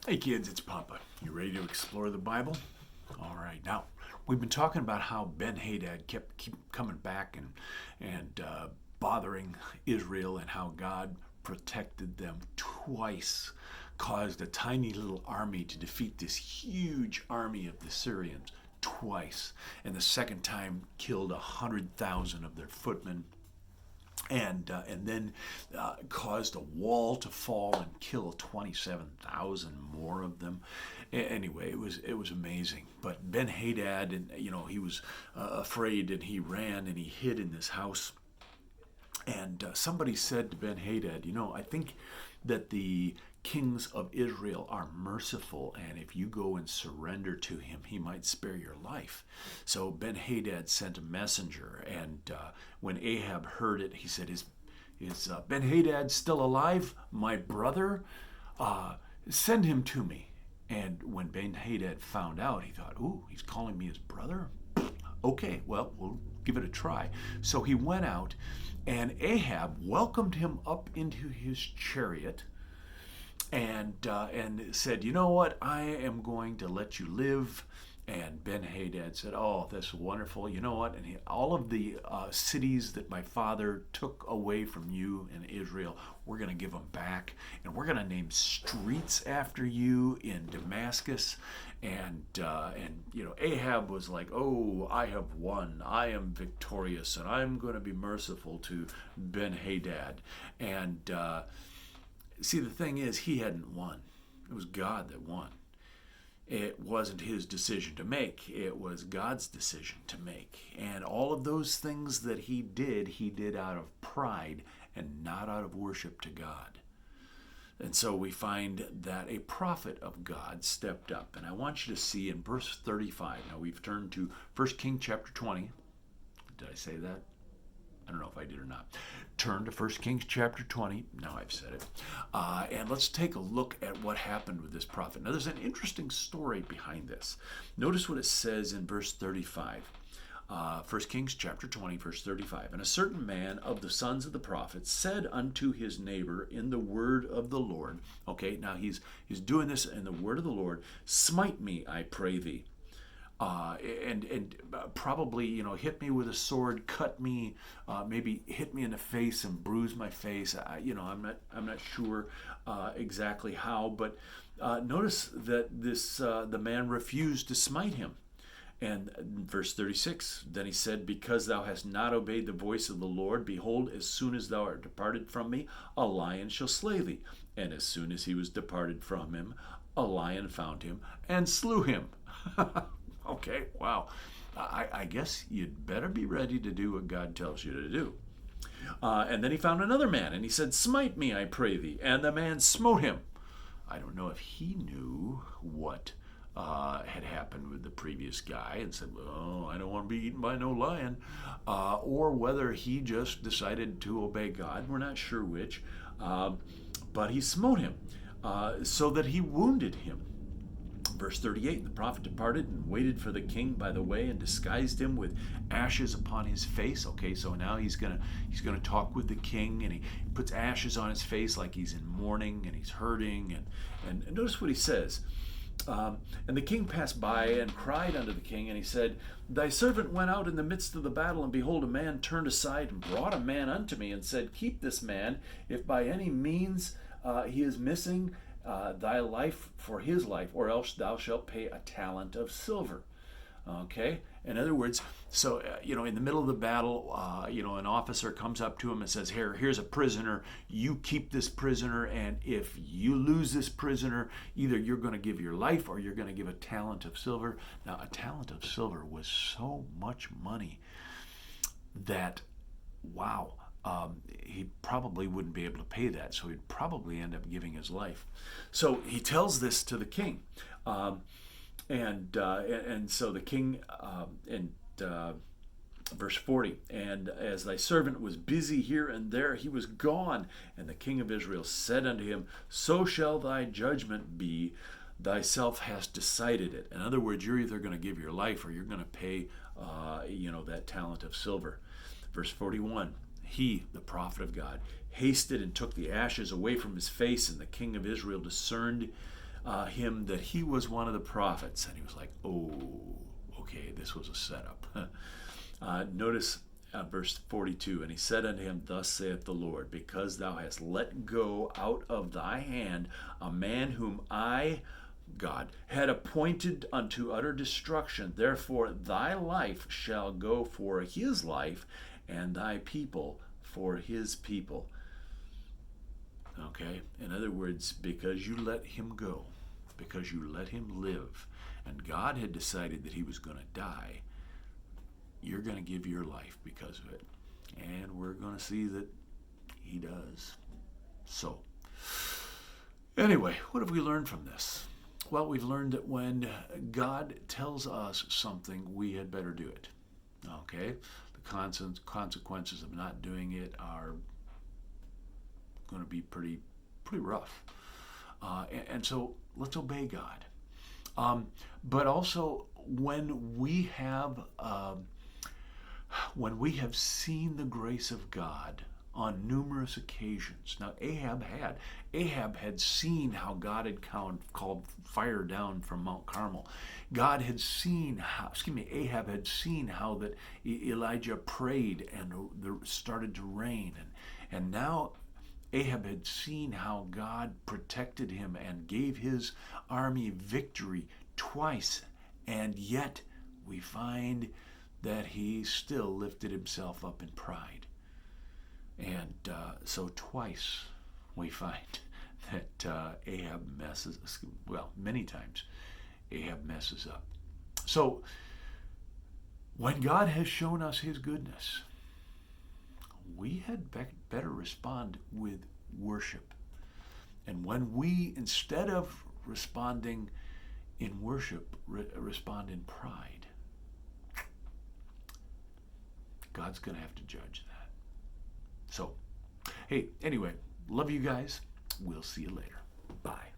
Hey kids, it's Papa. You ready to explore the Bible? All right. Now we've been talking about how Ben-Hadad keep coming back and bothering Israel, and how God protected them twice, caused a tiny little army to defeat this huge army of the Syrians twice, and the second time killed 100,000 of their footmen, and then caused a wall to fall and kill 27,000 more of them. Anyway, it was amazing. But Ben Hadad, and he was afraid, and he ran and he hid in this house. And somebody said to Ben Hadad, I think that the kings of Israel are merciful, and if you go and surrender to him, he might spare your life. So Ben Hadad sent a messenger, and when Ahab heard it, he said, Is Ben Hadad still alive? My brother? Send him to me. And when Ben Hadad found out, he thought, ooh, he's calling me his brother? Okay, well, we'll give it a try. So he went out, and Ahab welcomed him up into his chariot, and said, you know what, I am going to let you live. And Ben Hadad said, oh, that's wonderful. You know what? And all of the cities that my father took away from you in Israel, we're going to give them back. And we're going to name streets after you in Damascus. And Ahab was like, oh, I have won. I am victorious. And I'm going to be merciful to Ben Hadad. And see, the thing is, he hadn't won. It was God that won. It wasn't his decision to make. It was God's decision to make. And all of those things that he did out of pride and not out of worship to God. And so we find that a prophet of God stepped up. And I want you to see in verse 35. Now we've turned to 1 Kings chapter 20. Did I say that? I don't know if I did or not. Turn to 1 Kings chapter 20. Now I've said it. And let's take a look at what happened with this prophet. Now there's an interesting story behind this. Notice what it says in verse 35. 1 Kings chapter 20, verse 35. And a certain man of the sons of the prophets said unto his neighbor in the word of the Lord. Okay, now he's doing this in the word of the Lord. Smite me, I pray thee. And probably, hit me with a sword, cut me, maybe hit me in the face and bruise my face. I'm not sure exactly how, but notice that the man refused to smite him. And verse 36, then he said, because thou hast not obeyed the voice of the Lord, behold, as soon as thou art departed from me, a lion shall slay thee. And as soon as he was departed from him, a lion found him and slew him. Okay, wow. I guess you'd better be ready to do what God tells you to do. And then he found another man, and he said, smite me, I pray thee. And the man smote him. I don't know if he knew what had happened with the previous guy and said, well, I don't want to be eaten by no lion, or whether he just decided to obey God. We're not sure which. But he smote him so that he wounded him. Verse 38, the prophet departed and waited for the king by the way and disguised him with ashes upon his face. Okay, so now he's gonna talk with the king, and he puts ashes on his face like he's in mourning and he's hurting. And notice what he says. And the king passed by and cried unto the king, and he said, thy servant went out in the midst of the battle, and behold, a man turned aside and brought a man unto me and said, keep this man, if by any means he is missing, thy life for his life, or else thou shalt pay a talent of silver. Okay? In other words, so, in the middle of the battle, an officer comes up to him and says, here's a prisoner. You keep this prisoner, and if you lose this prisoner, either you're going to give your life or you're going to give a talent of silver. Now, a talent of silver was so much money that, wow, he probably wouldn't be able to pay that, so he'd probably end up giving his life. So he tells this to the king, and so the king, in verse 40, and as thy servant was busy here and there, he was gone. And the king of Israel said unto him, so shall thy judgment be. Thyself hast decided it. In other words, you're either going to give your life or you're going to pay, that talent of silver. Verse 41. He, the prophet of God, hasted and took the ashes away from his face, and the king of Israel discerned him that he was one of the prophets. And he was like, oh, okay, this was a setup. Notice verse 42, and he said unto him, Thus saith the Lord, because thou hast let go out of thy hand a man whom I, God, had appointed unto utter destruction, therefore thy life shall go for his life, and thy people for his people. Okay? In other words, because you let him go, because you let him live, and God had decided that he was going to die, you're going to give your life because of it. And we're going to see that he does. So, anyway, what have we learned from this? Well, we've learned that when God tells us something, we had better do it. Okay? The consequences of not doing it are going to be pretty rough. And so let's obey God. But also, when we have seen the grace of God on numerous occasions. Now, Ahab had seen how God had called fire down from Mount Carmel. Ahab had seen how that Elijah prayed and there started to rain. And now Ahab had seen how God protected him and gave his army victory twice. And yet we find that he still lifted himself up in pride. And so twice we find that many times Ahab messes up. So when God has shown us his goodness, we had better respond with worship. And when we, instead of responding in worship, respond in pride, God's going to have to judge that. So, hey, anyway, love you guys. We'll see you later. Bye.